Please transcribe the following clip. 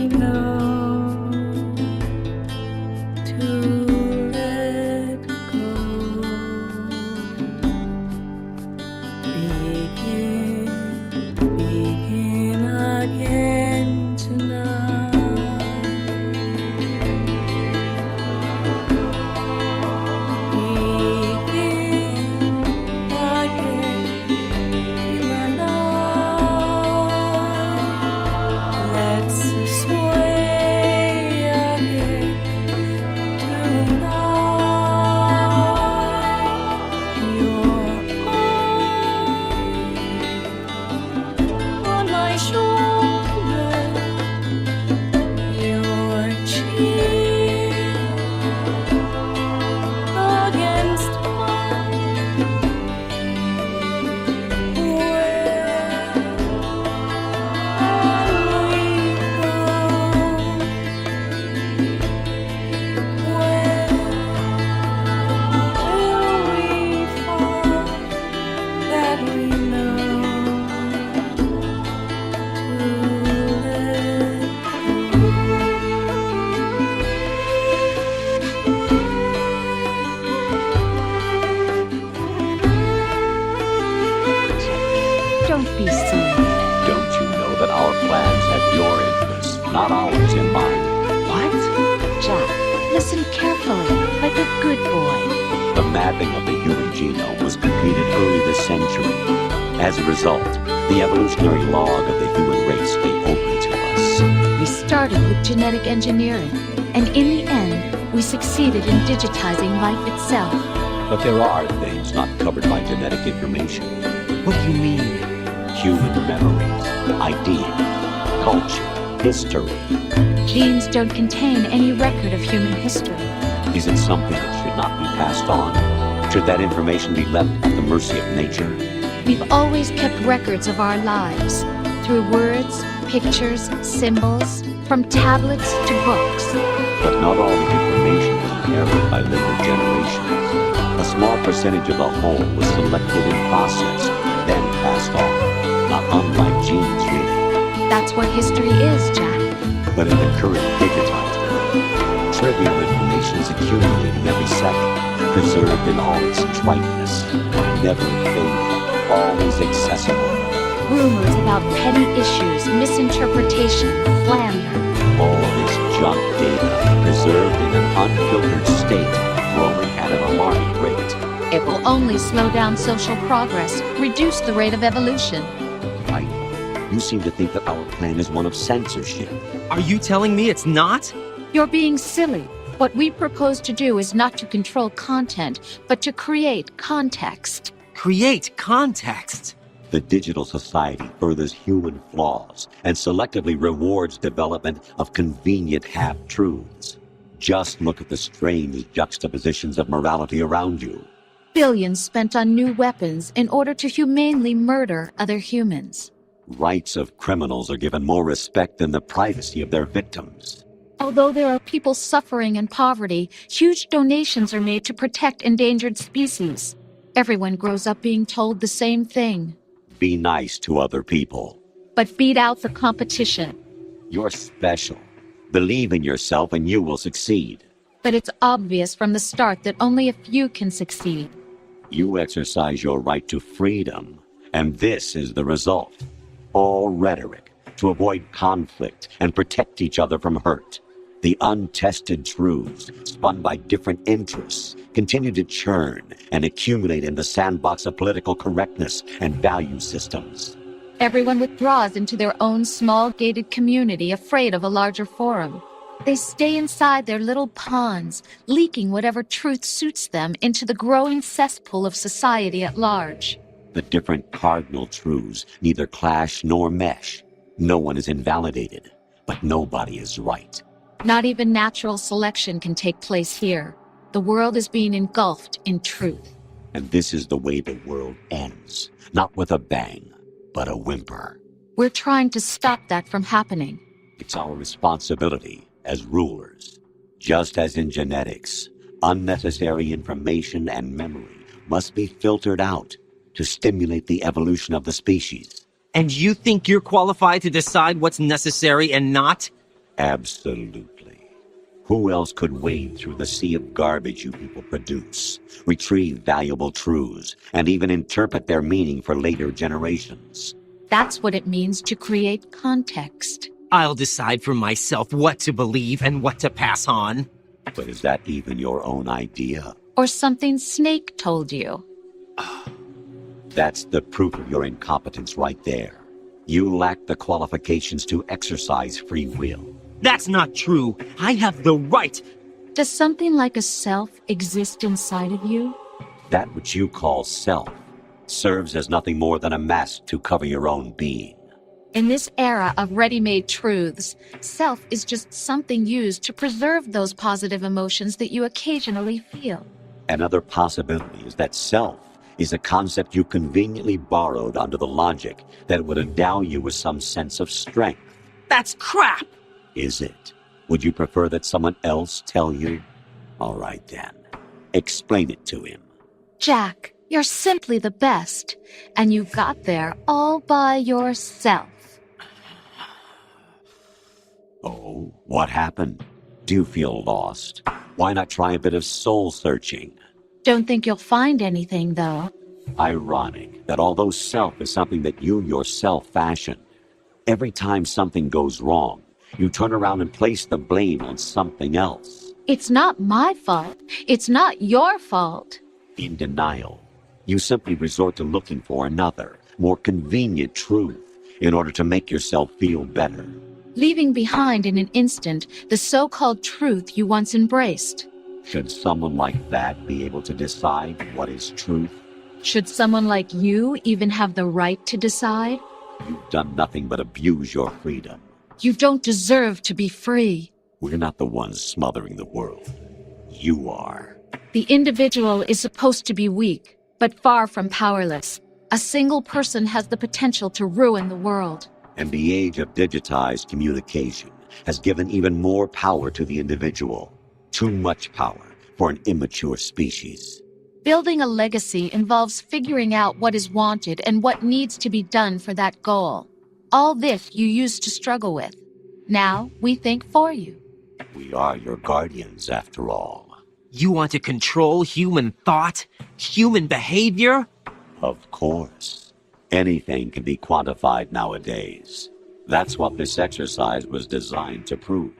we know to let go. Begin again tonight. Begin again in the night. Let's sway again tonight. Your arm on my shoulder, your cheek against mine. Where we go? Where will we find that we know to Don't be silly. Don't you know that our plans have your interests, not ours, in mind? What? Jack, listen carefully, like a good boy. The mapping of the human genome was completed early this century. As a result, the evolutionary log of the human race lay open to us. We started with genetic engineering, and in the end, we succeeded in digitizing life itself. But there are things not covered by genetic information. What do you mean? Human memories, ideas, culture, history. Genes don't contain any record of human history. Is it something that should not be passed on? Should that information be left at the mercy of nature? We've always kept records of our lives, through words, pictures, symbols, from tablets to books. But not all the information was inherited by later generations. A small percentage of the whole was selected and processed, then passed on. Not unlike genes, really. That's what history is, Jack. But in the current digitized world, trivial information is accumulating every second, preserved in all its triteness, never fading, always accessible. Rumors about petty issues, misinterpretation, slander. All this junk data, preserved in an unfiltered state, growing at an alarming rate. It will only slow down social progress, reduce the rate of evolution. Right? You seem to think that our plan is one of censorship. Are you telling me it's not? You're being silly. What we propose to do is not to control content, but to create context. Create context. The digital society furthers human flaws and selectively rewards development of convenient half-truths. Just look at the strange juxtapositions of morality around you. Billions spent on new weapons in order to humanely murder other humans. Rights of criminals are given more respect than the privacy of their victims. Although there are people suffering in poverty, huge donations are made to protect endangered species. Everyone grows up being told the same thing. Be nice to other people. But beat out the competition. You're special. Believe in yourself and you will succeed. But it's obvious from the start that only a few can succeed. You exercise your right to freedom, and this is the result. All rhetoric to avoid conflict and protect each other from hurt. The untested truths, spun by different interests, continue to churn and accumulate in the sandbox of political correctness and value systems. Everyone withdraws into their own small gated community, afraid of a larger forum. They stay inside their little ponds, leaking whatever truth suits them into the growing cesspool of society at large. The different cardinal truths neither clash nor mesh. No one is invalidated, but nobody is right. Not even natural selection can take place here. The world is being engulfed in truth. And this is the way the world ends, not with a bang, but a whimper. We're trying to stop that from happening. It's our responsibility as rulers. Just as in genetics, unnecessary information and memory must be filtered out to stimulate the evolution of the species. And you think you're qualified to decide what's necessary and not? Absolutely. Who else could wade through the sea of garbage you people produce, retrieve valuable truths, and even interpret their meaning for later generations? That's what it means to create context. I'll decide for myself what to believe and what to pass on. But is that even your own idea? Or something Snake told you. That's the proof of your incompetence right there. You lack the qualifications to exercise free will. That's not true. I have the right. Does something like a self exist inside of you? That which you call self serves as nothing more than a mask to cover your own being. In this era of ready-made truths, self is just something used to preserve those positive emotions that you occasionally feel. Another possibility is that self is a concept you conveniently borrowed under the logic that it would endow you with some sense of strength. That's crap. Is it? Would you prefer that someone else tell you? All right then. Explain it to him. Jack, you're simply the best, and you got there all by yourself. Oh, what happened? Do you feel lost? Why not try a bit of soul searching? Don't think you'll find anything, though. Ironic that although self is something that you yourself fashioned, every time something goes wrong, you turn around and place the blame on something else. It's not my fault. It's not your fault. In denial, you simply resort to looking for another, more convenient truth in order to make yourself feel better. Leaving behind in an instant the so-called truth you once embraced. Should someone like that be able to decide what is truth? Should someone like you even have the right to decide? You've done nothing but abuse your freedom. You don't deserve to be free. We're not the ones smothering the world. You are. The individual is supposed to be weak, but far from powerless. A single person has the potential to ruin the world. And the age of digitized communication has given even more power to the individual. Too much power for an immature species. Building a legacy involves figuring out what is wanted and what needs to be done for that goal. All this you used to struggle with. Now we think for you. We are your guardians, after all. You want to control human thought? Human behavior? Of course. Anything can be quantified nowadays. That's what this exercise was designed to prove.